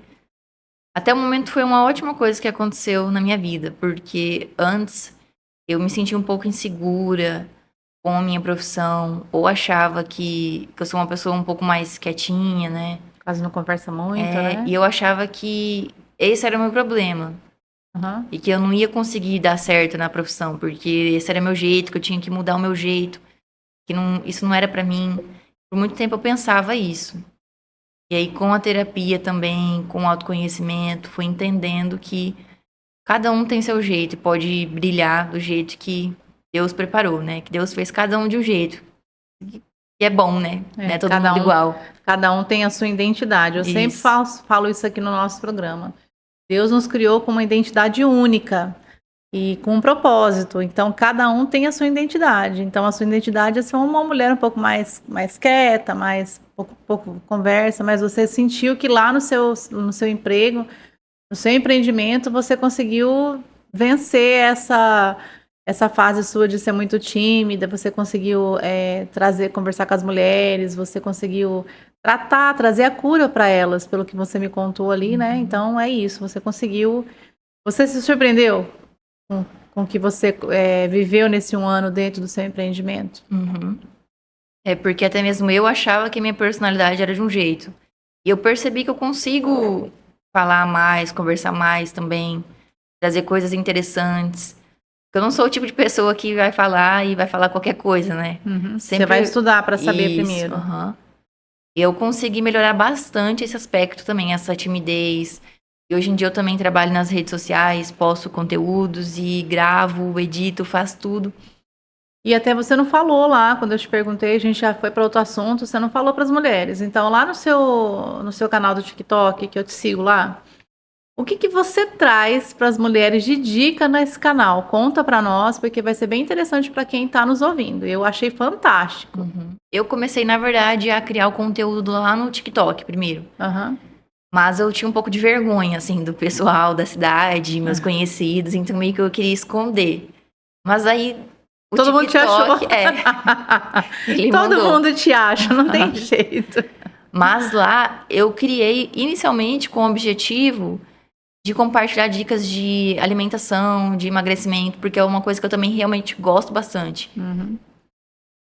até o momento foi uma ótima coisa que aconteceu na minha vida, porque antes eu me sentia um pouco insegura com a minha profissão, ou achava que eu sou uma pessoa um pouco mais quietinha, né? Quase não conversa muito, né? E eu achava que esse era o meu problema. Aham. E que eu não ia conseguir dar certo na profissão, porque esse era meu jeito, que eu tinha que mudar o meu jeito, que não, isso não era pra mim. Por muito tempo eu pensava isso. E aí, com a terapia também, com o autoconhecimento, fui entendendo que cada um tem seu jeito e pode brilhar do jeito que Deus preparou, né? Que Deus fez cada um de um jeito. E é bom, né? Não é todo mundo igual. Cada um tem a sua identidade. Eu sempre Isso. falo isso aqui no nosso programa. Deus nos criou com uma identidade única e com um propósito. Então, cada um tem a sua identidade. Então, a sua identidade é ser uma mulher um pouco mais quieta, mais pouco conversa, mas você sentiu que lá no seu emprego, no seu empreendimento, você conseguiu vencer essa fase sua de ser muito tímida, você conseguiu conversar com as mulheres, você conseguiu trazer a cura para elas, pelo que você me contou ali, né? Então é isso, você conseguiu. Você se surpreendeu com o que você viveu nesse um ano dentro do seu empreendimento? Uhum. É porque até mesmo eu achava que a minha personalidade era de um jeito. E eu percebi que eu consigo falar mais, conversar mais também, trazer coisas interessantes. Eu não sou o tipo de pessoa que vai falar e vai falar qualquer coisa, né? Uhum. Sempre Você vai estudar para saber isso, primeiro. aham. Eu consegui melhorar bastante esse aspecto também, essa timidez. E hoje em dia eu também trabalho nas redes sociais, posto conteúdos e gravo, edito, faço tudo. E até você não falou lá, quando eu te perguntei, a gente já foi para outro assunto, você não falou para as mulheres. Então, lá no seu canal do TikTok, que eu te sigo lá, o que que você traz para as mulheres de dica nesse canal? Conta para nós, porque vai ser bem interessante para quem está nos ouvindo. Eu achei fantástico. Eu comecei, na verdade, a criar o conteúdo lá no TikTok primeiro. Aham. Mas eu tinha um pouco de vergonha, assim, do pessoal da cidade, meus conhecidos, então meio que eu queria esconder. Mas aí o Todo mundo te achou. TikTok, ele Todo mandou. mundo te acha, não tem jeito. Mas lá eu criei inicialmente com o objetivo de compartilhar dicas de alimentação, de emagrecimento, porque é uma coisa que eu também realmente gosto bastante.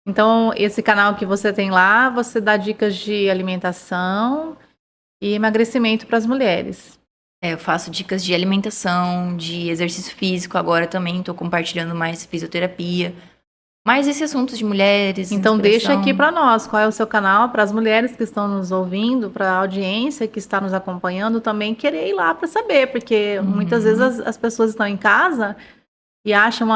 Então, esse canal que você tem lá, você dá dicas de alimentação e emagrecimento para as mulheres. Eu faço dicas de alimentação, de exercício físico, agora também estou compartilhando mais fisioterapia. Mais esse assunto de mulheres, Então, deixa aqui inspiração. para nós qual é o seu canal, para as mulheres que estão nos ouvindo, para a audiência que está nos acompanhando também querer ir lá para saber, porque muitas vezes as pessoas estão em casa e acham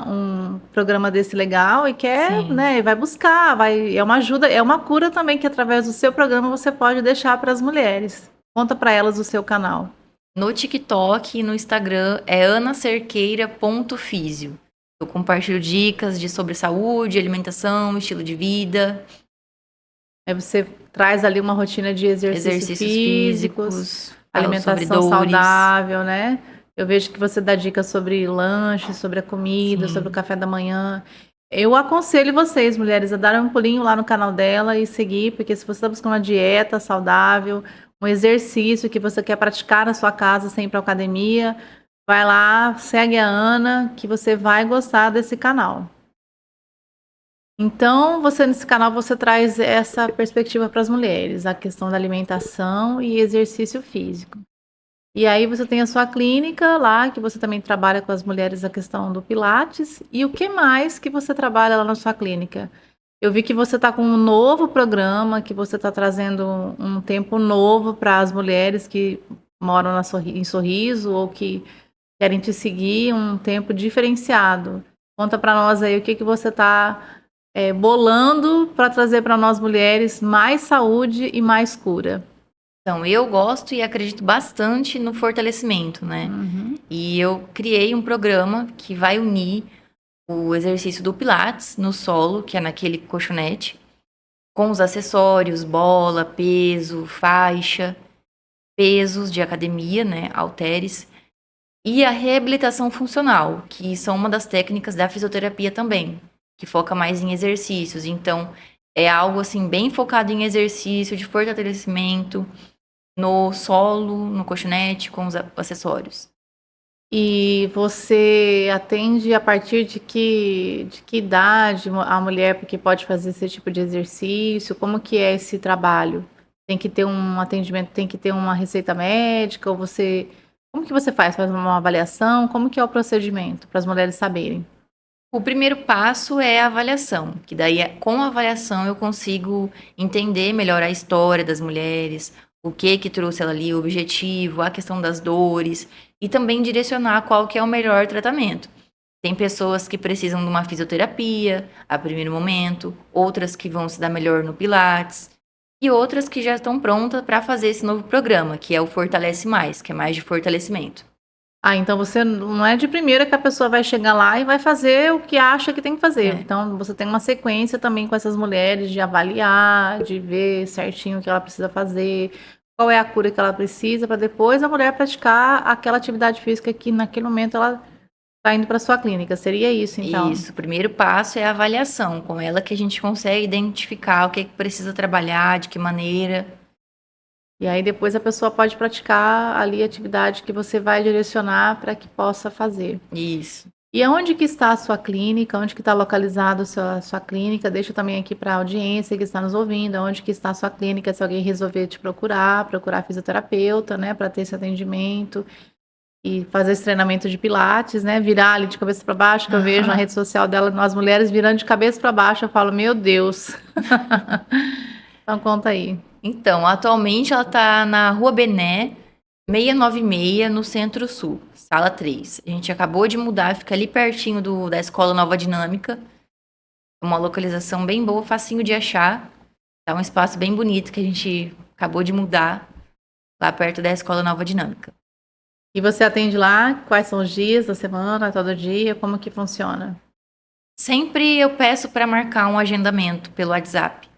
um programa desse legal e quer, Sim. né, e vai buscar, é uma ajuda, é uma cura também que através do seu programa você pode deixar para as mulheres. Conta para elas o seu canal. No TikTok e no Instagram é anacerqueira.fisio. Eu compartilho dicas sobre saúde, alimentação, estilo de vida. Aí você traz ali uma rotina de Exercícios físicos, falo sobre alimentação dores. saudável, né? Eu vejo que você dá dicas sobre lanche, sobre a comida, sobre o café da manhã. Eu aconselho vocês, mulheres, a darem um pulinho lá no canal dela e seguir, porque se você está buscando uma dieta saudável, um exercício que você quer praticar na sua casa sem ir para academia, vai lá, segue a Ana, que você vai gostar desse canal. Então, nesse canal você traz essa perspectiva para as mulheres, a questão da alimentação e exercício físico. E aí você tem a sua clínica lá, que você também trabalha com as mulheres a questão do Pilates. E o que mais que você trabalha lá na sua clínica? Eu vi que você está com um novo programa, que você está trazendo um tempo novo para as mulheres que moram em Sorriso ou que querem te seguir, um tempo diferenciado. Conta para nós aí o que você está bolando para trazer para nós mulheres mais saúde e mais cura. Então, eu gosto e acredito bastante no fortalecimento, né? E eu criei um programa que vai unir o exercício do Pilates no solo, que é naquele colchonete, com os acessórios, bola, peso, faixa, pesos de academia, né? Halteres. E a reabilitação funcional, que são uma das técnicas da fisioterapia também, que foca mais em exercícios. Então, é algo assim bem focado em exercício de fortalecimento no solo, no colchonete, com os acessórios. E você atende a partir de que idade a mulher porque pode fazer esse tipo de exercício? Como que é esse trabalho? Tem que ter um atendimento, tem que ter uma receita médica ou como que você faz? Faz uma avaliação? Como que é o procedimento para as mulheres saberem? O primeiro passo é a avaliação, que daí com a avaliação eu consigo entender melhor a história das mulheres, o que trouxe ela ali, o objetivo, a questão das dores e também direcionar qual que é o melhor tratamento. Tem pessoas que precisam de uma fisioterapia a primeiro momento, outras que vão se dar melhor no Pilates e outras que já estão prontas para fazer esse novo programa, que é o Fortalece Mais, que é mais de fortalecimento. Ah, então você não é de primeira que a pessoa vai chegar lá e vai fazer o que acha que tem que fazer. É. Então você tem uma sequência também com essas mulheres de avaliar, de ver certinho o que ela precisa fazer, qual é a cura que ela precisa, para depois a mulher praticar aquela atividade física que naquele momento ela está indo para sua clínica. Seria isso, então? Isso, o primeiro passo é a avaliação, com ela que a gente consegue identificar o que precisa trabalhar, de que maneira. E aí depois a pessoa pode praticar ali a atividade que você vai direcionar para que possa fazer. Isso. E aonde que está a sua clínica? Onde que está localizada a sua clínica? Deixa também aqui para a audiência que está nos ouvindo, onde que está a sua clínica, se alguém resolver te procurar fisioterapeuta, né, para ter esse atendimento e fazer esse treinamento de pilates, né, virar ali de cabeça para baixo, que eu vejo na rede social dela, nós mulheres virando de cabeça para baixo, eu falo, meu Deus. Então conta aí. Então, atualmente ela está na Rua Bené, 696, no Centro-Sul, sala 3. A gente acabou de mudar, fica ali pertinho da Escola Nova Dinâmica. Uma localização bem boa, facinho de achar. É um espaço bem bonito que a gente acabou de mudar, lá perto da Escola Nova Dinâmica. E você atende lá? Quais são os dias da semana, todo dia? Como que funciona? Sempre eu peço para marcar um agendamento pelo WhatsApp,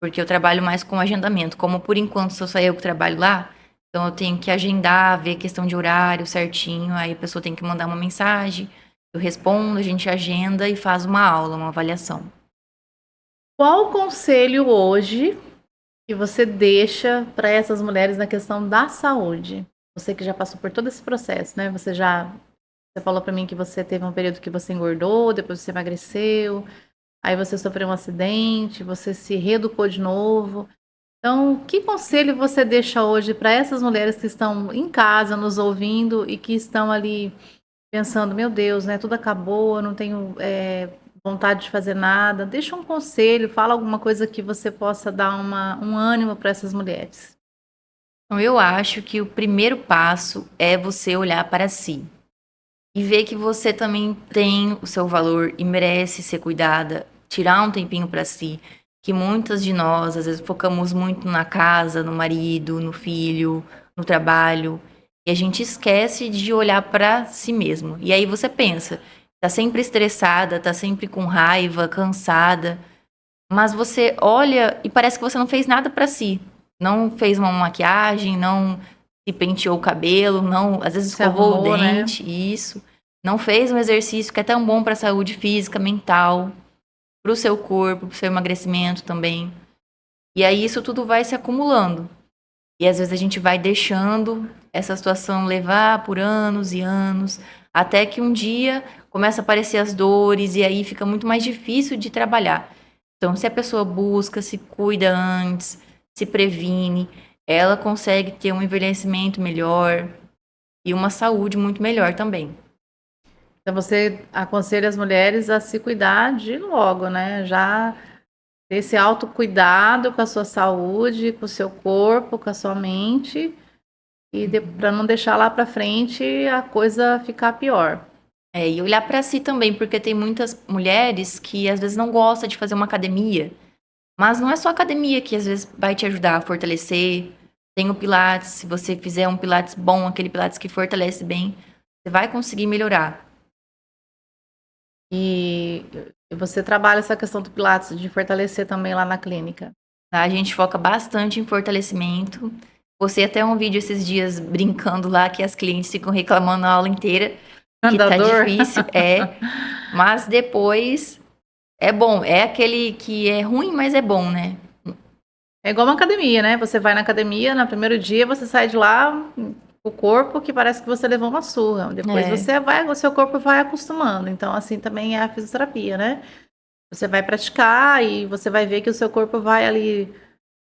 porque eu trabalho mais com agendamento. Como por enquanto sou só eu que trabalho lá, Então eu tenho que agendar, ver questão de horário certinho, aí a pessoa tem que mandar uma mensagem, eu respondo, a gente agenda e faz uma aula, uma avaliação. Qual o conselho hoje que você deixa para essas mulheres na questão da saúde? Você que já passou por todo esse processo, né? Você falou para mim que você teve um período que você engordou, depois você emagreceu, aí você sofreu um acidente, você se reeducou de novo. Então, que conselho você deixa hoje para essas mulheres que estão em casa nos ouvindo e que estão ali pensando, meu Deus, né? Tudo acabou, eu não tenho vontade de fazer nada. Deixa um conselho, fala alguma coisa que você possa dar um ânimo para essas mulheres. Então eu acho que o primeiro passo é você olhar para si e ver que você também tem o seu valor e merece ser cuidada, tirar um tempinho para si, que muitas de nós às vezes focamos muito na casa, no marido, no filho, no trabalho, e a gente esquece de olhar para si mesmo. E aí você pensa, tá sempre estressada, tá sempre com raiva, cansada, mas você olha e parece que você não fez nada para si. Não fez uma maquiagem, não se penteou o cabelo, não, às vezes Se escovou o arrumou, né? dente, isso. Não fez um exercício que é tão bom para a saúde física, mental, para o seu corpo, para o seu emagrecimento também. E aí isso tudo vai se acumulando. E às vezes a gente vai deixando essa situação levar por anos e anos, até que um dia começa a aparecer as dores e aí fica muito mais difícil de trabalhar. Então, se a pessoa busca, se cuida antes, se previne, ela consegue ter um envelhecimento melhor e uma saúde muito melhor também. Então você aconselha as mulheres a se cuidar de logo, né? Já ter esse autocuidado com a sua saúde, com o seu corpo, com a sua mente, e para não deixar lá para frente a coisa ficar pior. E olhar para si também, porque tem muitas mulheres que às vezes não gostam de fazer uma academia, mas não é só a academia que às vezes vai te ajudar a fortalecer. Tem o Pilates, se você fizer um Pilates bom, aquele Pilates que fortalece bem, você vai conseguir melhorar. E você trabalha essa questão do Pilates, de fortalecer também lá na clínica. Tá? A gente foca bastante em fortalecimento. Postei até um vídeo esses dias brincando lá que as clientes ficam reclamando a aula inteira, que tá Andador? difícil, mas depois é bom. É aquele que é ruim, mas é bom, né? É igual uma academia, né? Você vai na academia, no primeiro dia você sai de lá o corpo que parece que você levou uma surra. Depois É. o seu corpo vai acostumando. Então, assim também é a fisioterapia, né? Você vai praticar e você vai ver que o seu corpo vai ali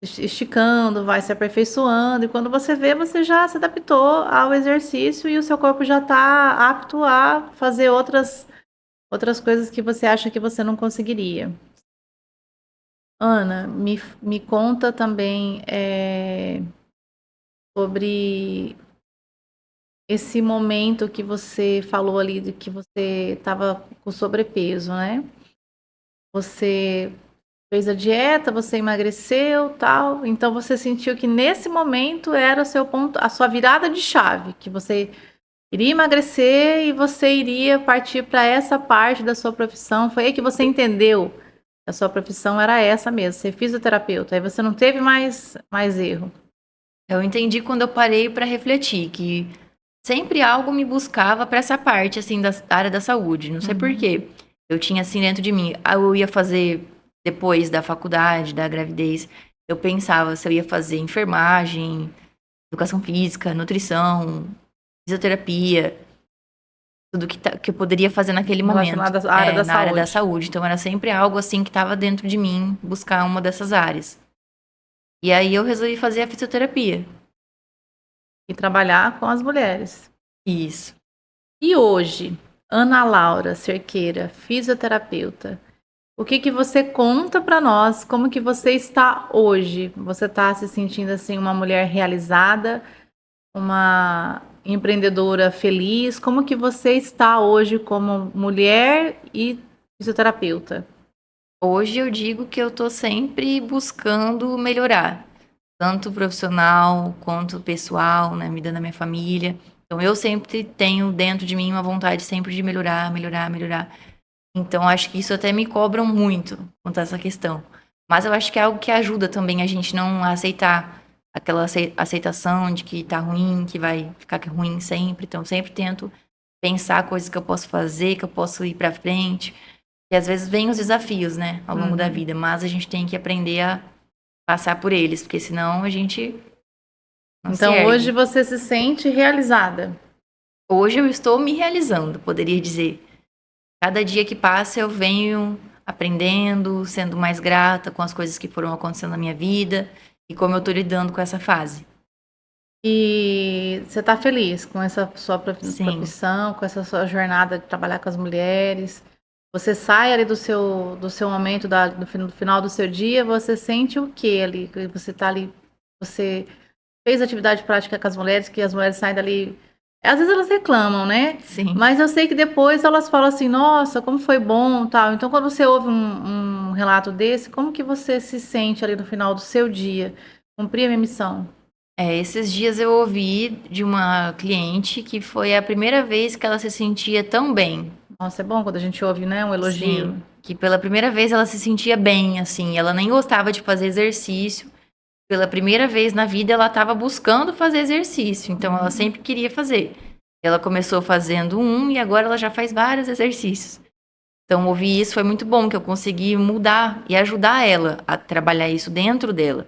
esticando, vai se aperfeiçoando. E quando você vê, você já se adaptou ao exercício e o seu corpo já está apto a fazer outras coisas que você acha que você não conseguiria. Ana, me conta também sobre esse momento que você falou ali de que você estava com sobrepeso, né? Você fez a dieta, você emagreceu, tal. Então você sentiu que nesse momento era o seu ponto, a sua virada de chave, que você iria emagrecer e você iria partir para essa parte da sua profissão. Foi aí que você entendeu que a sua profissão era essa mesmo, ser fisioterapeuta. Aí você não teve mais erro. Eu entendi quando eu parei para refletir que sempre algo me buscava para essa parte assim da área da saúde. Não sei por quê. Eu tinha assim dentro de mim. Eu ia fazer depois da faculdade, da gravidez. Eu pensava se eu ia fazer enfermagem, educação física, nutrição, fisioterapia, tudo que eu poderia fazer naquele momento. Relacionado à área da Na área da saúde. saúde. Então era sempre algo assim que estava dentro de mim, buscar uma dessas áreas. E aí eu resolvi fazer a fisioterapia. E trabalhar com as mulheres. Isso. E hoje, Ana Laura Cerqueira, fisioterapeuta, o que você conta para nós? Como que você está hoje? Você está se sentindo assim uma mulher realizada, uma empreendedora feliz? Como que você está hoje como mulher e fisioterapeuta? Hoje eu digo que eu tô sempre buscando melhorar, tanto profissional quanto pessoal, na vida da minha família. Então eu sempre tenho dentro de mim uma vontade sempre de melhorar, melhorar, melhorar. Então acho que isso até me cobram muito quanto a essa questão. Mas eu acho que é algo que ajuda também a gente não aceitar aquela aceitação de que tá ruim, que vai ficar ruim sempre. Então, sempre tento pensar coisas que eu posso fazer, que eu posso ir pra frente. E às vezes vem os desafios, né, ao longo da vida, mas a gente tem que aprender a passar por eles, porque senão a gente não se Então hoje ergue. você se sente realizada. Hoje eu estou me realizando, poderia dizer. Cada dia que passa eu venho aprendendo, sendo mais grata com as coisas que foram acontecendo na minha vida e como eu tô lidando com essa fase. E você está feliz com essa sua Sim, profissão, com essa sua jornada de trabalhar com as mulheres? Você sai ali do seu momento, do final do seu dia, você sente o que ali? Que você está ali, você fez atividade prática com as mulheres, que as mulheres saem dali. Às vezes elas reclamam, né? sim. Mas eu sei que depois elas falam assim, nossa, como foi bom, tal. Então, quando você ouve um relato desse, como que você se sente ali no final do seu dia? Cumpri a minha missão. Esses dias eu ouvi de uma cliente que foi a primeira vez que ela se sentia tão bem. Nossa, é bom quando a gente ouve, né, um Sim, elogio. que pela primeira vez ela se sentia bem, assim, ela nem gostava de fazer exercício. Pela primeira vez na vida ela estava buscando fazer exercício, então ela sempre queria fazer. Ela começou fazendo um e agora ela já faz vários exercícios. Então ouvir isso foi muito bom, que eu consegui mudar e ajudar ela a trabalhar isso dentro dela.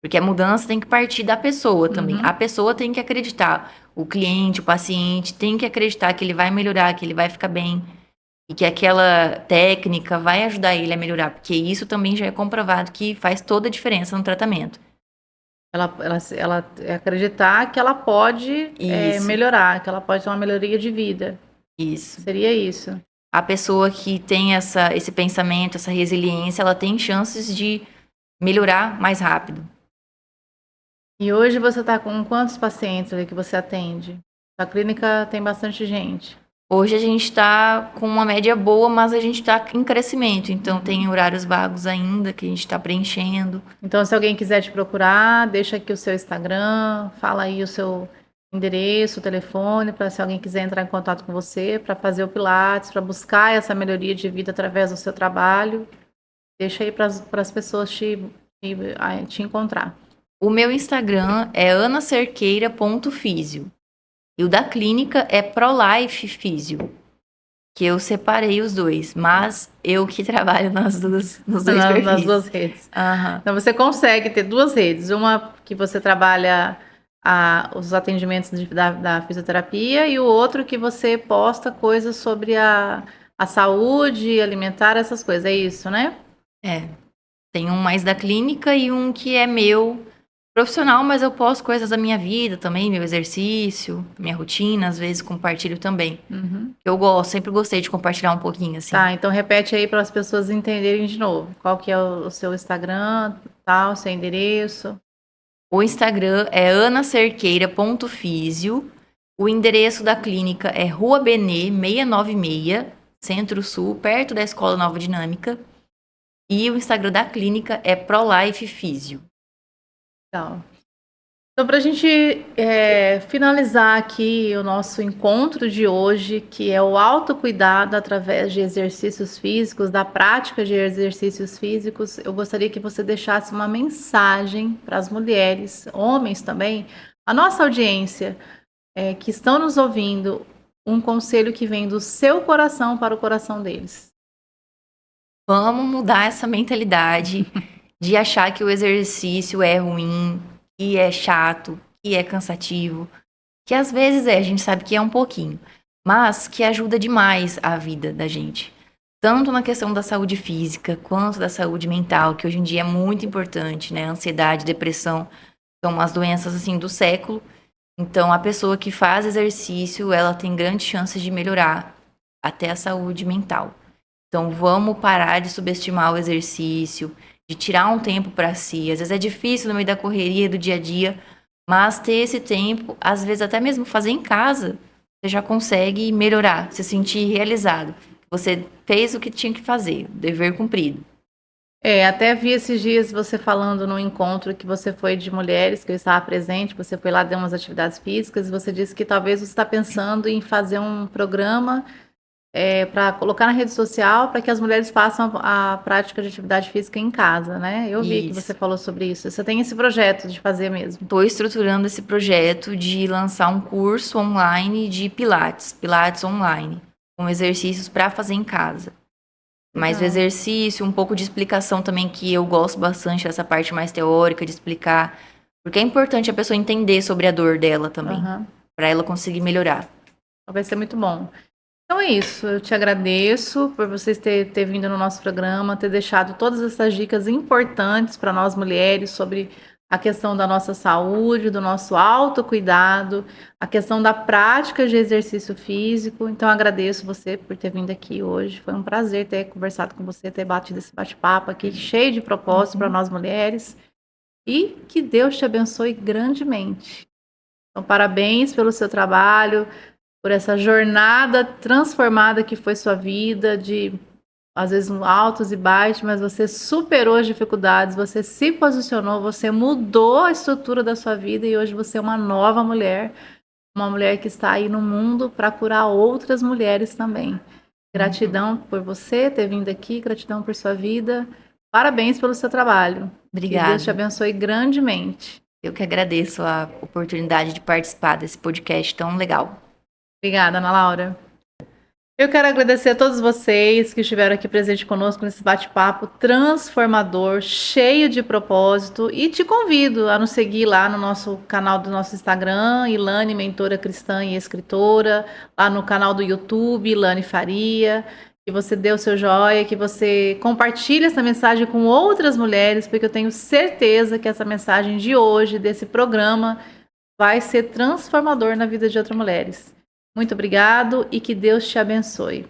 Porque a mudança tem que partir da pessoa também. A Uhum. pessoa tem que acreditar. O cliente, o paciente tem que acreditar que ele vai melhorar, que ele vai ficar bem. E que aquela técnica vai ajudar ele a melhorar. Porque isso também já é comprovado que faz toda a diferença no tratamento. Ela acreditar que ela pode Isso, melhorar, que ela pode ter uma melhoria de vida. isso. Seria isso. A pessoa que tem esse pensamento, essa resiliência, ela tem chances de melhorar mais rápido. E hoje você está com quantos pacientes ali que você atende? A clínica tem bastante gente. Hoje a gente está com uma média boa, mas a gente está em crescimento. Então tem horários vagos ainda que a gente está preenchendo. Então, se alguém quiser te procurar, deixa aqui o seu Instagram, fala aí o seu endereço, o telefone, para se alguém quiser entrar em contato com você, para fazer o Pilates, para buscar essa melhoria de vida através do seu trabalho. Deixa aí para as pessoas te encontrar. O meu Instagram é anacerqueira.fisio. E o da clínica é Prolife Fisio. Que eu separei os dois, mas eu que trabalho nos dois Nas perfis. duas redes. Aham. Então, você consegue ter duas redes. Uma que você trabalha os atendimentos da fisioterapia e o outro que você posta coisas sobre a saúde alimentar, essas coisas. É isso, né? É. Tem um mais da clínica e um que é meu profissional, mas eu posto coisas da minha vida também, meu exercício, minha rotina, às vezes compartilho também. Uhum. Eu gosto, sempre gostei de compartilhar um pouquinho, assim. Tá, então repete aí para as pessoas entenderem de novo. Qual que é o seu Instagram, tal, seu endereço. O Instagram é anacerqueira.fisio. O endereço da clínica é Rua Benê 696, Centro-Sul, perto da Escola Nova Dinâmica. E o Instagram da clínica é Prolife Fisio. Tal. Então, para a gente finalizar aqui o nosso encontro de hoje, que é o autocuidado através de exercícios físicos, da prática de exercícios físicos, eu gostaria que você deixasse uma mensagem para as mulheres, homens também, a nossa audiência que estão nos ouvindo, um conselho que vem do seu coração para o coração deles. Vamos mudar essa mentalidade de achar que o exercício é ruim, que é chato, que é cansativo. Que às vezes a gente sabe que é um pouquinho, mas que ajuda demais a vida da gente. Tanto na questão da saúde física, quanto da saúde mental, que hoje em dia é muito importante, né? Ansiedade, depressão são as doenças, assim, do século. Então, a pessoa que faz exercício, ela tem grandes chances de melhorar até a saúde mental. Então, vamos parar de subestimar o exercício, de tirar um tempo para si. Às vezes é difícil no meio da correria do dia a dia, mas ter esse tempo, às vezes até mesmo fazer em casa, você já consegue melhorar, se sentir realizado. Você fez o que tinha que fazer, dever cumprido. Até vi esses dias você falando num encontro que você foi de mulheres, que eu estava presente, você foi lá, deu umas atividades físicas, e você disse que talvez você está pensando em fazer um programa para colocar na rede social para que as mulheres façam a prática de atividade física em casa, né? Eu vi que Isso. você falou sobre isso. Você tem esse projeto de fazer mesmo. Estou estruturando esse projeto de lançar um curso online de Pilates online, com exercícios para fazer em casa. Mas o Legal. exercício, um pouco de explicação também, que eu gosto bastante dessa parte mais teórica de explicar, porque é importante a pessoa entender sobre a dor dela também, Aham. para ela conseguir melhorar. Vai ser muito bom. Então é isso, eu te agradeço por vocês ter vindo no nosso programa, ter deixado todas essas dicas importantes para nós mulheres sobre a questão da nossa saúde, do nosso autocuidado, a questão da prática de exercício físico. Então agradeço você por ter vindo aqui hoje. Foi um prazer ter conversado com você, ter batido esse bate-papo aqui, cheio de propósitos para nós mulheres. E que Deus te abençoe grandemente. Então, parabéns pelo seu trabalho, por essa jornada transformada que foi sua vida, de às vezes altos e baixos, mas você superou as dificuldades, você se posicionou, você mudou a estrutura da sua vida e hoje você é uma nova mulher, uma mulher que está aí no mundo para curar outras mulheres também. Gratidão por você ter vindo aqui, gratidão por sua vida. Parabéns pelo seu trabalho. Que Deus te Obrigada. abençoe grandemente. Eu que agradeço a oportunidade de participar desse podcast tão legal. Obrigada, Ana Laura. Eu quero agradecer a todos vocês que estiveram aqui presentes conosco nesse bate-papo transformador, cheio de propósito, e te convido a nos seguir lá no nosso canal do nosso Instagram, Ilane, mentora cristã e escritora, lá no canal do YouTube, Ilane Faria, que você dê o seu joia, que você compartilhe essa mensagem com outras mulheres, porque eu tenho certeza que essa mensagem de hoje, desse programa, vai ser transformador na vida de outras mulheres. Muito obrigado e que Deus te abençoe.